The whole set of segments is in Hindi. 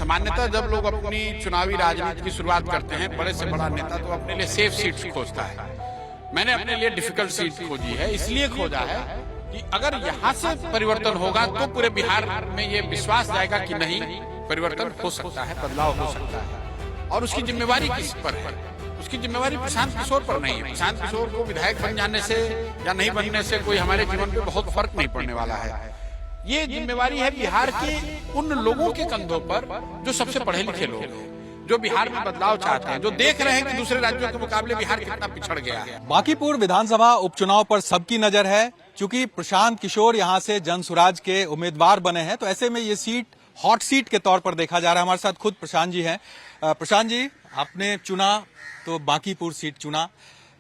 सामान्यतः जब लोग अपनी चुनावी राजनीति की शुरुआत करते हैं, बड़े से बड़ा नेता तो अपने लिए सेफ सीट खोजता है। मैंने अपने लिए डिफिकल्ट सीट खोजी है, इसलिए खोजा है कि अगर यहाँ से परिवर्तन होगा तो पूरे बिहार में ये विश्वास जाएगा कि नहीं, परिवर्तन हो सकता है, बदलाव हो सकता है। और उसकी जिम्मेवारी किस पर है? उसकी जिम्मेवारी प्रशांत किशोर पर नहीं है। प्रशांत किशोर को विधायक बन जाने से या नहीं बनने से कोई हमारे जीवन पे बहुत फर्क नहीं पड़ने वाला है। ये जिम्मेवारी है बिहार के उन लोगों के कंधों पर जो सबसे पढ़े लिखे लोग हैं, जो बिहार में बदलाव चाहते हैं, जो देख रहे हैं कि दूसरे राज्यों के मुकाबले बिहार कितना पिछड़ गया है। बांकीपुर विधानसभा उपचुनाव पर सबकी नजर है, क्योंकि प्रशांत किशोर यहां से जनसुराज के उम्मीदवार बने हैं, तो ऐसे में ये सीट हॉट सीट के तौर पर देखा जा रहा है। हमारे साथ खुद प्रशांत जी हैं। प्रशांत जी, आपने चुना तो बांकीपुर सीट चुना,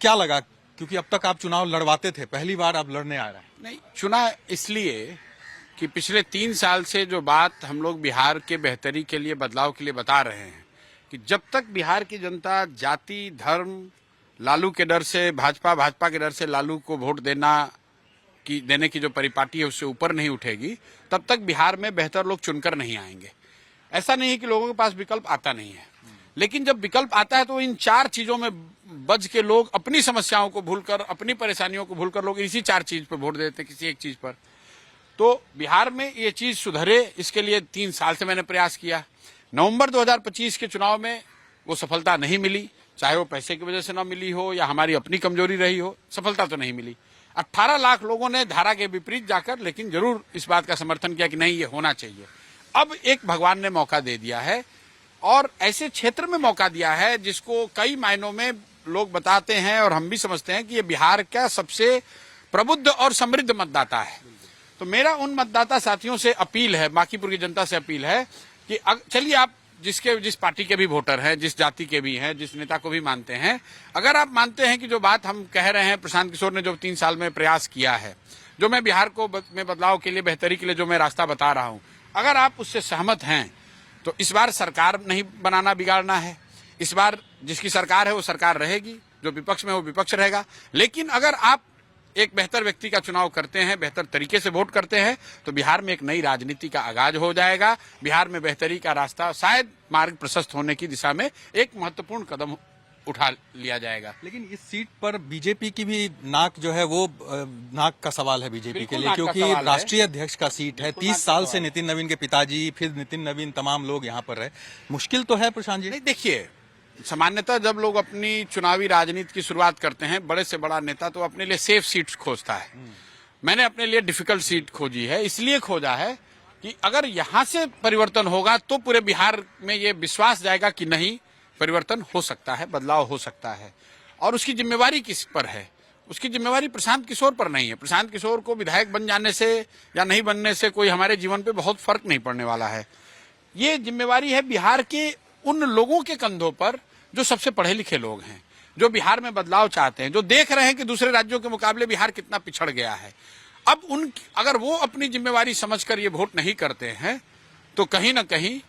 क्या लगा? क्योंकि अब तक आप चुनाव लड़वाते थे, पहली बार आप लड़ने आ रहे हैं। नहीं, चुना इसलिए कि पिछले 3 साल से जो बात हम लोग बिहार के बेहतरी के लिए, बदलाव के लिए बता रहे हैं कि जब तक बिहार की जनता जाति, धर्म, लालू के डर से भाजपा के डर से लालू को वोट देने की जो परिपाटी है उससे ऊपर नहीं उठेगी, तब तक बिहार में बेहतर लोग चुनकर नहीं आएंगे। ऐसा नहीं है कि लोगों के पास विकल्प आता नहीं है, लेकिन जब विकल्प आता है तो इन 4 चीजों में बच के लोग अपनी समस्याओं को भूलकर, अपनी परेशानियों को भूलकर लोग इसी 4 चीज पर वोट देते हैं, किसी एक चीज पर। तो बिहार में ये चीज सुधरे, इसके लिए 3 साल से मैंने प्रयास किया। नवंबर 2025 के चुनाव में वो सफलता नहीं मिली, चाहे वो पैसे की वजह से न मिली हो या हमारी अपनी कमजोरी रही हो, सफलता तो नहीं मिली। 18 लाख लोगों ने धारा के विपरीत जाकर लेकिन जरूर इस बात का समर्थन किया कि नहीं, ये होना चाहिए। अब एक भगवान ने मौका दे दिया है और ऐसे क्षेत्र में मौका दिया है जिसको कई मायनों में लोग बताते हैं और हम भी समझते हैं कि ये बिहार का सबसे प्रबुद्ध और समृद्ध मतदाता है। तो मेरा उन मतदाता साथियों से अपील है, बांकीपुर की जनता से अपील है कि चलिए, आप जिस पार्टी के भी वोटर हैं, जिस जाति के भी हैं, जिस नेता को भी मानते हैं, अगर आप मानते हैं कि जो बात हम कह रहे हैं, प्रशांत किशोर ने जो 3 साल में प्रयास किया है, जो मैं बिहार को में बदलाव के लिए, बेहतरी के लिए जो मैं रास्ता बता रहा हूं, अगर आप उससे सहमत हैं तो इस बार सरकार नहीं बनाना, बिगाड़ना है। इस बार जिसकी सरकार है वो सरकार रहेगी, जो विपक्ष में वो विपक्ष रहेगा। लेकिन अगर आप एक बेहतर व्यक्ति का चुनाव करते हैं, बेहतर तरीके से वोट करते हैं, तो बिहार में एक नई राजनीति का आगाज हो जाएगा। बिहार में बेहतरी का रास्ता, शायद मार्ग प्रशस्त होने की दिशा में एक महत्वपूर्ण कदम उठा लिया जाएगा। लेकिन इस सीट पर बीजेपी की भी नाक जो है वो नाक का सवाल है बीजेपी के लिए, क्योंकि राष्ट्रीय अध्यक्ष का सीट है। 30 साल से नितिन नवीन के पिताजी, फिर नितिन नवीन, तमाम लोग यहाँ पर रहे। मुश्किल तो है प्रशांत जी। नहीं, देखिए, सामान्यतः जब लोग अपनी चुनावी राजनीति की शुरुआत करते हैं, बड़े से बड़ा नेता तो अपने लिए सेफ सीट खोजता है। मैंने अपने लिए डिफिकल्ट सीट खोजी है, इसलिए खोजा है कि अगर यहाँ से परिवर्तन होगा तो पूरे बिहार में ये विश्वास जाएगा कि नहीं, परिवर्तन हो सकता है, बदलाव हो सकता है। और उसकी जिम्मेवारी किस पर है? उसकी जिम्मेवारी प्रशांत किशोर पर नहीं है। प्रशांत किशोर को विधायक बन जाने से या नहीं बनने से कोई हमारे जीवन पे बहुत फर्क नहीं पड़ने वाला है। ये जिम्मेवारी है बिहार के उन लोगों के कंधों पर जो सबसे पढ़े लिखे लोग हैं, जो बिहार में बदलाव चाहते हैं, जो देख रहे हैं कि दूसरे राज्यों के मुकाबले बिहार कितना पिछड़ गया है। अब अगर वो अपनी जिम्मेवारी समझकर ये वोट नहीं करते हैं तो कहीं ना कहीं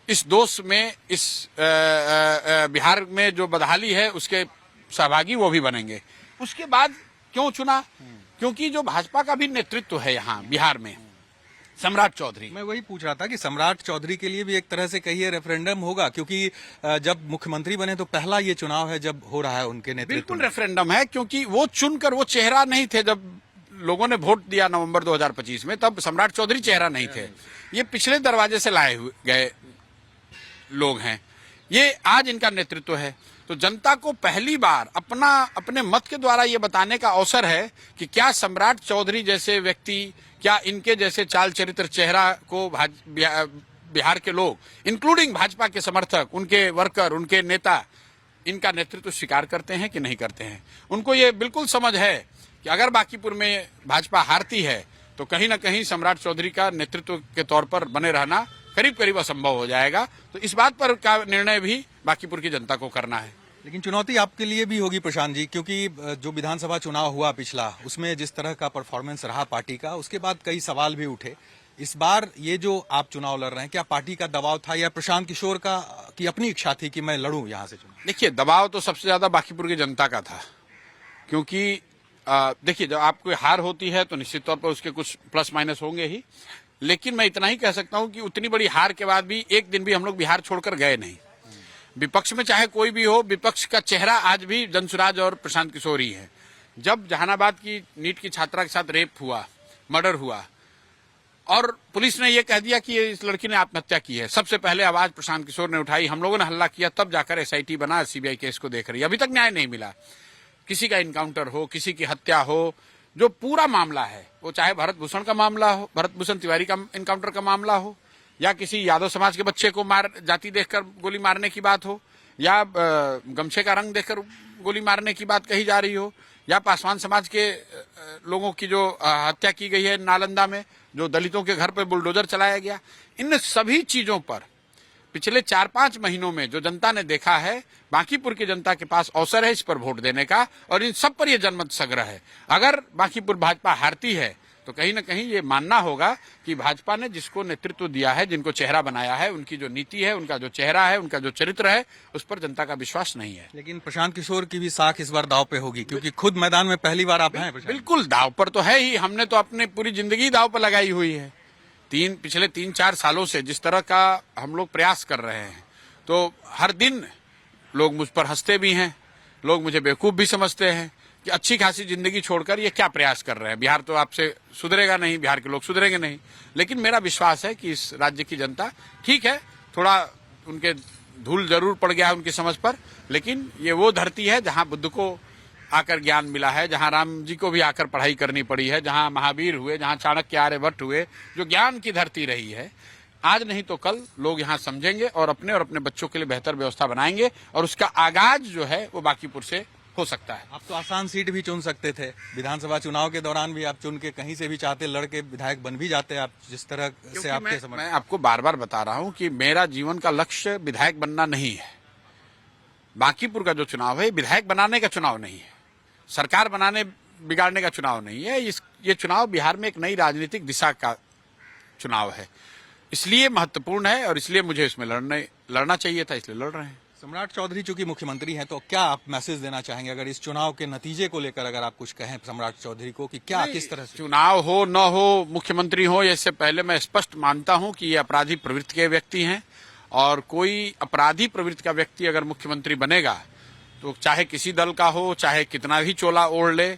इस दोष में, इस बिहार में जो बदहाली है उसके सहभागी वो भी बनेंगे। उसके बाद क्यों चुना? क्योंकि जो भाजपा का भी नेतृत्व है यहाँ बिहार में, सम्राट चौधरी। मैं वही पूछ रहा था कि सम्राट चौधरी के लिए भी एक तरह से कहिए रेफरेंडम होगा, क्योंकि जब मुख्यमंत्री बने तो पहला ये चुनाव है जब हो रहा है उनके नेतृत्व। बिल्कुल रेफरेंडम है, क्योंकि वो चुनकर, वो चेहरा नहीं थे जब लोगों ने वोट दिया नवंबर 2025 में, तब सम्राट चौधरी चेहरा नहीं थे। ये पिछले दरवाजे से लाए हुए गए लोग हैं, ये आज इनका नेतृत्व है। तो जनता को पहली बार अपने मत के द्वारा ये बताने का अवसर है कि क्या सम्राट चौधरी जैसे व्यक्ति, क्या इनके जैसे चाल चरित्र चेहरा को बिहार के लोग, इंक्लूडिंग भाजपा के समर्थक, उनके वर्कर, उनके नेता, इनका नेतृत्व स्वीकार करते हैं कि नहीं करते हैं। उनको ये बिल्कुल समझ है कि अगर बांकीपुर में भाजपा हारती है तो कहीं ना कहीं सम्राट चौधरी का नेतृत्व के तौर पर बने रहना करीब करीब असंभव हो जाएगा। तो इस बात पर का निर्णय भी बांकीपुर की जनता को करना है। लेकिन चुनौती आपके लिए भी होगी प्रशांत जी, क्योंकि जो विधानसभा चुनाव हुआ पिछला, उसमें जिस तरह का परफॉर्मेंस रहा पार्टी का, उसके बाद कई सवाल भी उठे। इस बार ये जो आप चुनाव लड़ रहे हैं, क्या पार्टी का दबाव था या प्रशांत किशोर की अपनी इच्छा थी कि मैं लड़ूं यहाँ से चुनाव? देखिए, दबाव तो सबसे ज्यादा बांकीपुर की जनता का था, क्योंकि देखिए, जब आपको हार होती है तो निश्चित तौर पर उसके कुछ प्लस माइनस होंगे ही। लेकिन मैं इतना ही कह सकता हूं कि उतनी बड़ी हार के बाद भी एक दिन भी हम लोग बिहार छोड़कर गए नहीं। विपक्ष में चाहे कोई भी हो, विपक्ष का चेहरा आज भी जनसुराज और प्रशांत किशोर ही है। जब जहानाबाद की नीट की छात्रा के साथ रेप हुआ, मर्डर हुआ और पुलिस ने यह कह दिया कि इस लड़की ने आत्महत्या की है, सबसे पहले आवाज प्रशांत किशोर ने उठाई, हम लोगों ने हल्ला किया, तब जाकर एसआईटी बना, सीबीआई केस को देख रही है। अभी तक न्याय नहीं मिला। किसी का इनकाउंटर हो, किसी की हत्या हो, जो पूरा मामला है वो चाहे भरत भूषण का मामला हो, भरत भूषण तिवारी का इनकाउंटर का मामला हो, या किसी यादव समाज के बच्चे को जाति देखकर गोली मारने की बात हो, या गमछे का रंग देखकर गोली मारने की बात कही जा रही हो, या पासवान समाज के लोगों की जो हत्या की गई है नालंदा में, जो दलितों के घर पर बुलडोजर चलाया गया, इन सभी चीजों पर पिछले 4-5 महीनों में जो जनता ने देखा है, बांकीपुर की जनता के पास अवसर है इस पर वोट देने का, और इन सब पर यह जनमत संग्रह है। अगर बांकीपुर भाजपा हारती है तो कहीं ना कहीं ये मानना होगा कि भाजपा ने जिसको नेतृत्व दिया है, जिनको चेहरा बनाया है, उनकी जो नीति है, उनका जो चेहरा है, उनका जो चरित्र है, उस पर जनता का विश्वास नहीं है। लेकिन प्रशांत किशोर की भी साख इस बार दाव पे होगी, क्योंकि खुद मैदान में पहली बार आप हैं। बिल्कुल दाव पर तो है ही। हमने तो अपनी पूरी जिंदगी दाव पर लगाई हुई है। पिछले 3-4 सालों से जिस तरह का हम लोग प्रयास कर रहे हैं, तो हर दिन लोग मुझ पर हंसते भी हैं, लोग मुझे बेवकूफ भी समझते हैं कि अच्छी खासी जिंदगी छोड़कर ये क्या प्रयास कर रहे हैं। बिहार तो आपसे सुधरेगा नहीं, बिहार के लोग सुधरेंगे नहीं। लेकिन मेरा विश्वास है कि इस राज्य की जनता, ठीक है थोड़ा उनके धूल जरूर पड़ गया है उनकी समझ पर, लेकिन ये वो धरती है जहां बुद्ध को आकर ज्ञान मिला है, जहां राम जी को भी आकर पढ़ाई करनी पड़ी है, जहां महावीर हुए, जहां चाणक्य आर्यभट्ट हुए, जो ज्ञान की धरती रही है। आज नहीं तो कल लोग यहां समझेंगे और अपने बच्चों के लिए बेहतर व्यवस्था बनाएंगे, और उसका आगाज जो है वो बांकीपुर से हो सकता है। आप तो आसान सीट भी चुन सकते थे, विधानसभा चुनाव के दौरान भी आप चुन के कहीं से भी चाहते लड़के विधायक बन भी जाते। आप जिस तरह से आपके मैं आपको बार बार बता रहा हूं कि मेरा जीवन का लक्ष्य विधायक बनना नहीं है। बांकीपुर का जो चुनाव है विधायक बनाने का चुनाव नहीं है, सरकार बनाने बिगाड़ने का चुनाव नहीं है। ये चुनाव बिहार में एक नई राजनीतिक दिशा का चुनाव है, इसलिए महत्वपूर्ण है और इसलिए मुझे इसमें लड़ना चाहिए था, इसलिए लड़ रहे हैं। सम्राट चौधरी चूंकि मुख्यमंत्री हैं, तो क्या आप मैसेज देना चाहेंगे अगर इस चुनाव के नतीजे को लेकर, अगर आप कुछ कहें सम्राट चौधरी को कि क्या किस तरह से चुनाव हो न हो, मुख्यमंत्री हो, इससे पहले मैं स्पष्ट मानता हूं कि ये अपराधी प्रवृत्ति के व्यक्ति हैं, और कोई अपराधी प्रवृत्ति का व्यक्ति अगर मुख्यमंत्री बनेगा तो चाहे किसी दल का हो, चाहे कितना भी चोला ओढ़ ले,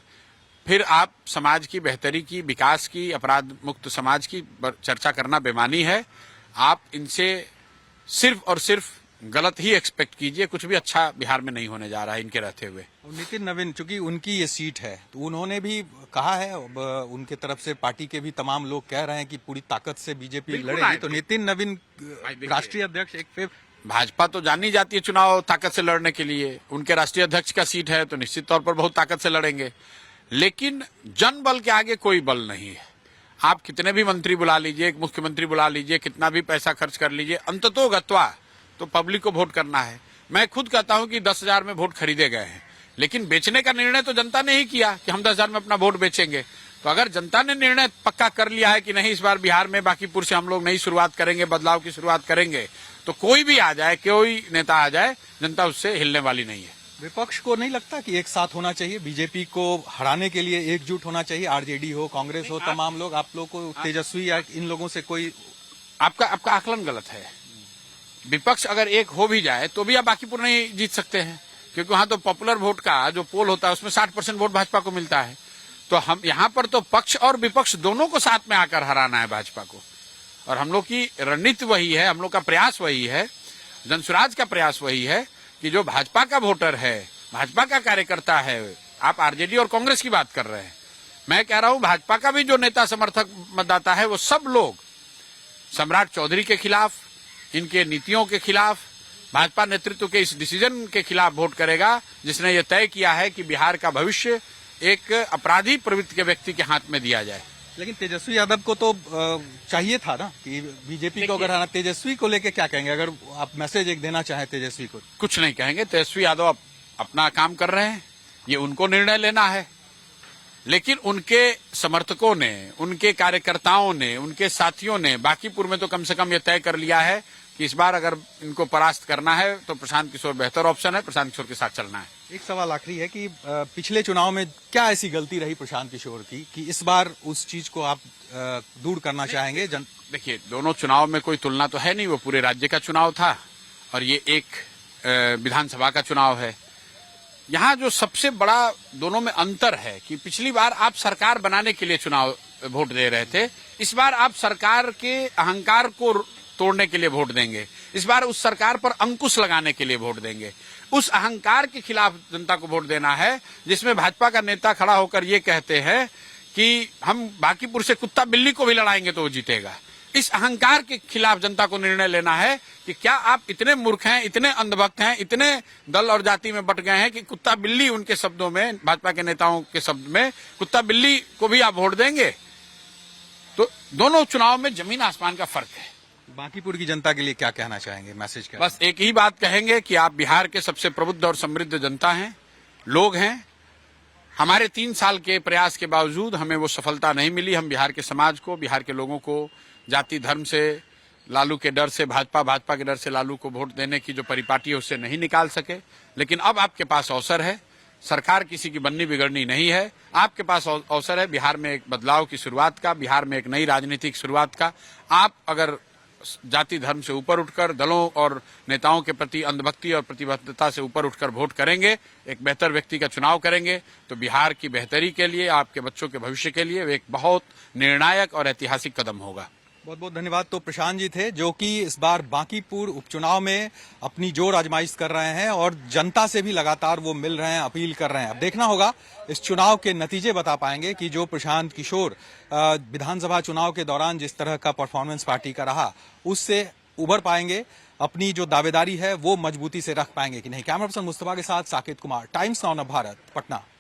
फिर आप समाज की बेहतरी की, विकास की, अपराध मुक्त समाज की चर्चा करना बेमानी है। आप इनसे सिर्फ और सिर्फ गलत ही एक्सपेक्ट कीजिए, कुछ भी अच्छा बिहार में नहीं होने जा रहा है इनके रहते हुए। नितिन नवीन, चूंकि उनकी ये सीट है तो उन्होंने भी कहा है, उनके तरफ से पार्टी के भी तमाम लोग कह रहे हैं कि पूरी ताकत से बीजेपी लड़ेगी, तो नितिन नवीन राष्ट्रीय अध्यक्ष एक फिर भाजपा तो जानी जाती है चुनाव ताकत से लड़ने के लिए, उनके राष्ट्रीय अध्यक्ष का सीट है तो निश्चित तौर पर बहुत ताकत से लड़ेंगे, लेकिन जन बल के आगे कोई बल नहीं है। आप कितने भी मंत्री बुला लीजिए, एक मुख्यमंत्री बुला लीजिए, कितना भी पैसा खर्च कर लीजिए, अंततोगत्वा तो पब्लिक को वोट करना है। मैं खुद कहता हूं कि 10,000 में वोट खरीदे गए हैं, लेकिन बेचने का निर्णय तो जनता ने ही किया कि हम 10,000 में अपना वोट बेचेंगे। तो अगर जनता ने निर्णय पक्का कर लिया है कि नहीं, इस बार बिहार में बांकीपुर से हम लोग नई शुरुआत करेंगे, बदलाव की शुरुआत करेंगे, तो कोई भी आ जाए, कोई नेता आ जाए, जनता उससे हिलने वाली नहीं है। विपक्ष को नहीं लगता कि एक साथ होना चाहिए, बीजेपी को हराने के लिए एकजुट होना चाहिए, आरजेडी हो, कांग्रेस हो, तमाम लोग, आप लोग को तेजस्वी या इन लोगों से कोई? आपका आकलन गलत है। विपक्ष अगर एक हो भी जाए तो भी आप बांकीपुर नहीं जीत सकते हैं, क्योंकि वहां तो पॉपुलर वोट का जो पोल होता है उसमें 60% वोट भाजपा को मिलता है। तो हम यहाँ पर तो पक्ष और विपक्ष दोनों को साथ में आकर हराना है भाजपा को, और हम लोग की रणनीति वही है, हम लोग का प्रयास वही है, जनसुराज का प्रयास वही है कि जो भाजपा का वोटर है, भाजपा का कार्यकर्ता है, आप आरजेडी और कांग्रेस की बात कर रहे हैं, मैं कह रहा हूं भाजपा का भी जो नेता समर्थक मतदाता है वो सब लोग सम्राट चौधरी के खिलाफ, इनके नीतियों के खिलाफ, भाजपा नेतृत्व के इस डिसीजन के खिलाफ वोट करेगा जिसने ये तय किया है कि बिहार का भविष्य एक अपराधी प्रवृत्ति के व्यक्ति के हाथ में दिया जाए। लेकिन तेजस्वी यादव को तो चाहिए था ना कि बीजेपी को अगर, तेजस्वी को लेके क्या कहेंगे, अगर आप मैसेज एक देना चाहें तेजस्वी को? कुछ नहीं कहेंगे, तेजस्वी यादव अपना काम कर रहे हैं, ये उनको निर्णय लेना है, लेकिन उनके समर्थकों ने, उनके कार्यकर्ताओं ने, उनके साथियों ने बांकीपुर में तो कम से कम ये तय कर लिया है कि इस बार अगर इनको परास्त करना है तो प्रशांत किशोर बेहतर ऑप्शन है, प्रशांत किशोर के साथ चलना है। एक सवाल आखिरी है कि पिछले चुनाव में क्या ऐसी गलती रही प्रशांत किशोर की कि इस बार उस चीज को आप दूर करना चाहेंगे? देखिए, दोनों चुनाव में कोई तुलना तो है नहीं, वो पूरे राज्य का चुनाव था और ये एक विधानसभा का चुनाव है। यहाँ जो सबसे बड़ा दोनों में अंतर है कि पिछली बार आप सरकार बनाने के लिए चुनाव वोट दे रहे थे, इस बार आप सरकार के अहंकार को तोड़ने के लिए वोट देंगे। इस बार उस सरकार पर अंकुश लगाने के लिए वोट देंगे। उस अहंकार के खिलाफ जनता को वोट देना है जिसमें भाजपा का नेता खड़ा होकर ये कहते हैं कि हम बांकीपुर से कुत्ता बिल्ली को भी लड़ाएंगे तो वो जीतेगा। इस अहंकार के खिलाफ जनता को निर्णय लेना है कि क्या आप इतने मूर्ख हैं, इतने अंधभक्त हैं, इतने दल और जाति में बट गए हैं कि कुत्ता बिल्ली, उनके शब्दों में, भाजपा के नेताओं के शब्द में, कुत्ता बिल्ली को भी आप वोट देंगे? तो दोनों चुनाव में जमीन आसमान का फर्क है। बांकीपुर की जनता के लिए क्या कहना चाहेंगे, मैसेज क्या? बस एक ही बात कहेंगे कि आप बिहार के सबसे प्रबुद्ध और समृद्ध जनता हैं, लोग हैं। हमारे 3 साल के प्रयास के बावजूद हमें वो सफलता नहीं मिली। हम बिहार के समाज को, बिहार के लोगों को जाति धर्म से, लालू के डर से भाजपा के डर से लालू को वोट देने की जो परिपाटी है उससे नहीं निकाल सके। लेकिन अब आपके पास अवसर है। सरकार किसी की बननी बिगड़नी नहीं है। आपके पास अवसर है बिहार में एक बदलाव की शुरुआत का, बिहार में एक नई राजनीतिक शुरुआत का। आप अगर जाति धर्म से ऊपर उठकर, दलों और नेताओं के प्रति अंधभक्ति और प्रतिबद्धता से ऊपर उठकर वोट करेंगे, एक बेहतर व्यक्ति का चुनाव करेंगे, तो बिहार की बेहतरी के लिए, आपके बच्चों के भविष्य के लिए एक बहुत निर्णायक और ऐतिहासिक कदम होगा। बहुत बहुत धन्यवाद। तो प्रशांत जी थे जो कि इस बार बांकीपुर उपचुनाव में अपनी जोर आजमाइश कर रहे हैं और जनता से भी लगातार वो मिल रहे हैं, अपील कर रहे हैं। अब देखना होगा इस चुनाव के नतीजे बता पाएंगे कि जो प्रशांत किशोर विधानसभा चुनाव के दौरान जिस तरह का परफॉर्मेंस पार्टी का रहा उससे उभर पाएंगे, अपनी जो दावेदारी है वो मजबूती से रख पाएंगे कि नहीं। कैमरा पर्सन मुस्तफा के साथ साकेत कुमार, टाइम्स नाउ भारत, पटना।